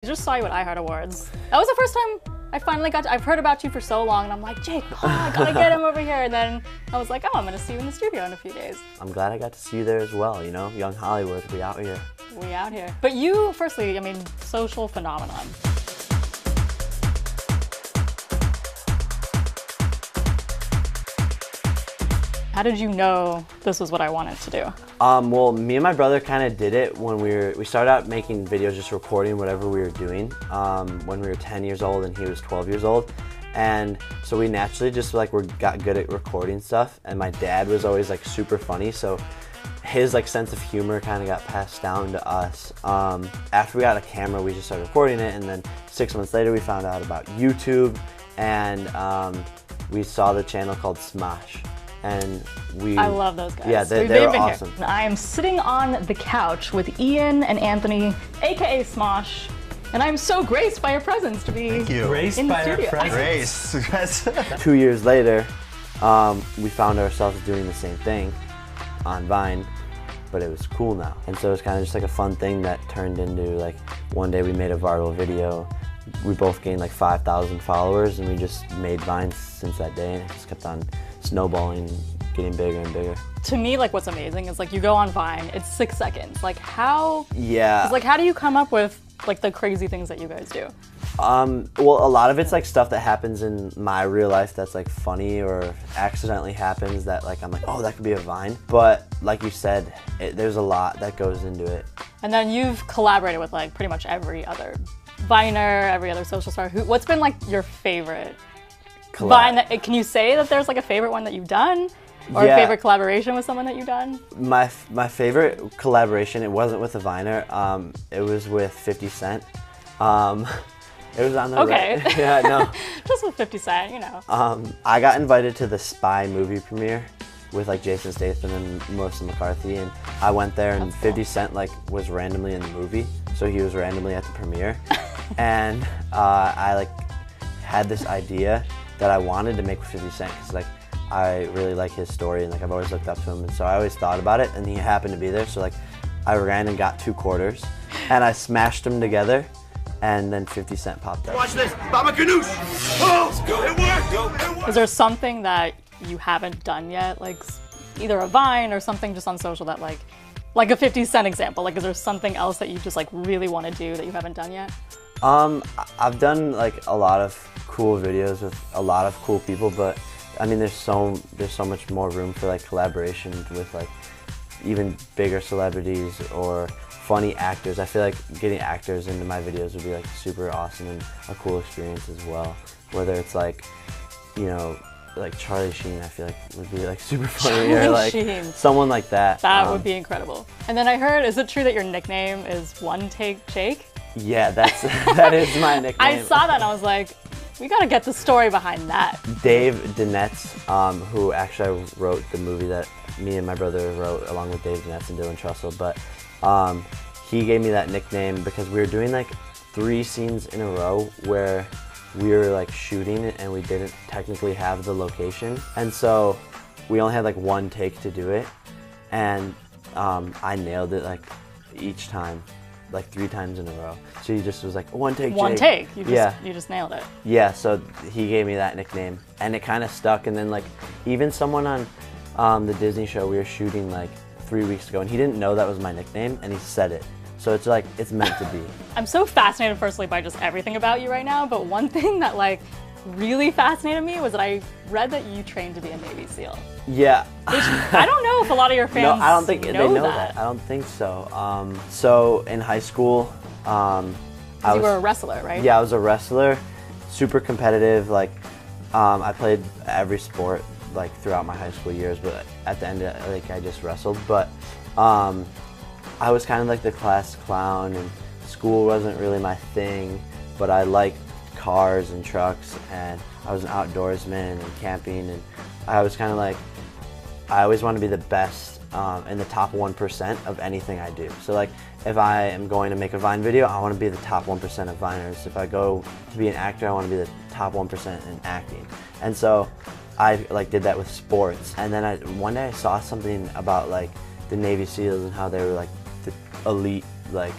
I just saw you at iHeart Awards. That was the first time I finally got to, I've heard about you for so long, and I'm like, Jake Paul, I gotta get him over here. And then I was like, oh, I'm gonna see you in the studio in a few days. I'm glad I got to see you there as well, you know? Young Hollywood, we out here. We out here. But you, firstly, I mean, social phenomenon. How did you know this was what I wanted to do? Well, me and my brother kind of did it when we started out making videos, just recording whatever we were doing when we were 10 years old and he was 12 years old. And so we naturally just got good at recording stuff, and my dad was always like super funny, so his sense of humor kind of got passed down to us. After we got a camera, we just started recording it, and then 6 months later we found out about YouTube, and we saw the channel called Smosh. And I love those guys. Yeah, they were awesome. I am sitting on the couch with Ian and Anthony, aka Smosh, and I'm so graced by your presence to be graced in the by studio. Our presence. 2 years later, we found ourselves doing the same thing on Vine, but it was cool now. And so it was kind of just like a fun thing that turned into like one day we made a viral video. We both gained like 5,000 followers, and we just made Vines since that day, and it just kept on snowballing, getting bigger and bigger. To me, like, what's amazing is like you go on Vine, it's 6 seconds. Like how? Yeah. It's like, how do you come up with like the crazy things that you guys do? Well, a lot of it's like stuff that happens in my real life that's like funny or accidentally happens that like I'm like, oh, that could be a Vine. But like you said, there's a lot that goes into it. And then you've collaborated with like pretty much every other Viner, every other social star. What's been like your favorite Vine? Can you say that there's like a favorite one that you've done? Or a favorite collaboration with someone that you've done? My favorite collaboration, it wasn't with a Viner, it was with 50 Cent. It was on the yeah, no. Just with 50 Cent, you know. I got invited to the Spy movie premiere with like Jason Statham and Melissa McCarthy, and I went there, and 50 Cent like was randomly in the movie, so he was randomly at the premiere. And I like had this idea that I wanted to make with 50 Cent, because like I really like his story, and like I've always looked up to him, and so I always thought about it, and he happened to be there, so like I ran and got 2 quarters and I smashed them together, and then 50 Cent popped up. Watch this, Baba Ganoush! Oh, it worked! Is there something that you haven't done yet, like either a Vine or something just on social that like a 50 Cent example, like is there something else that you just like really want to do that you haven't done yet? I've done like a lot of cool videos with a lot of cool people, but I mean there's so much more room for like collaboration with like even bigger celebrities or funny actors. I feel like getting actors into my videos would be like super awesome and a cool experience as well. Whether it's like, you know, like Charlie Sheen, I feel like would be like super funny, or like someone like that. That would be incredible. And then I heard, is it true that your nickname is One Take Jake? Yeah, that is my nickname. I saw that and I was like, we gotta get the story behind that. Dave Dinetz, who actually wrote the movie that me and my brother wrote along with Dave Dinetz and Dylan Trussell, but he gave me that nickname because we were doing like 3 scenes in a row where we were like shooting and we didn't technically have the location, and so we only had like 1 take to do it, and I nailed it like each time, like 3 times in a row. So he just was like, one take, One Jake. take. You just nailed it. Yeah, so he gave me that nickname, and it kind of stuck. And then like even someone on the Disney show we were shooting like 3 weeks ago, and he didn't know that was my nickname, and he said it. So it's like, it's meant to be. I'm so fascinated personally by just everything about you right now, but one thing that like really fascinated me was that I read that you trained to be a Navy SEAL. Yeah. Which I don't know if a lot of your fans No, I don't think they know that. I don't think so. So in high school, you were a wrestler, right? Yeah, I was a wrestler, super competitive. Like, I played every sport like throughout my high school years, but at the end, like I just wrestled. But I was kind of like the class clown, and school wasn't really my thing, but I liked cars and trucks, and I was an outdoorsman and camping, and I was kind of like, I always want to be the best in the top 1% of anything I do. So like, if I am going to make a Vine video, I want to be the top 1% of Viners. If I go to be an actor, I want to be the top 1% in acting. And so I like did that with sports. And then one day I saw something about like the Navy SEALs and how they were like the elite like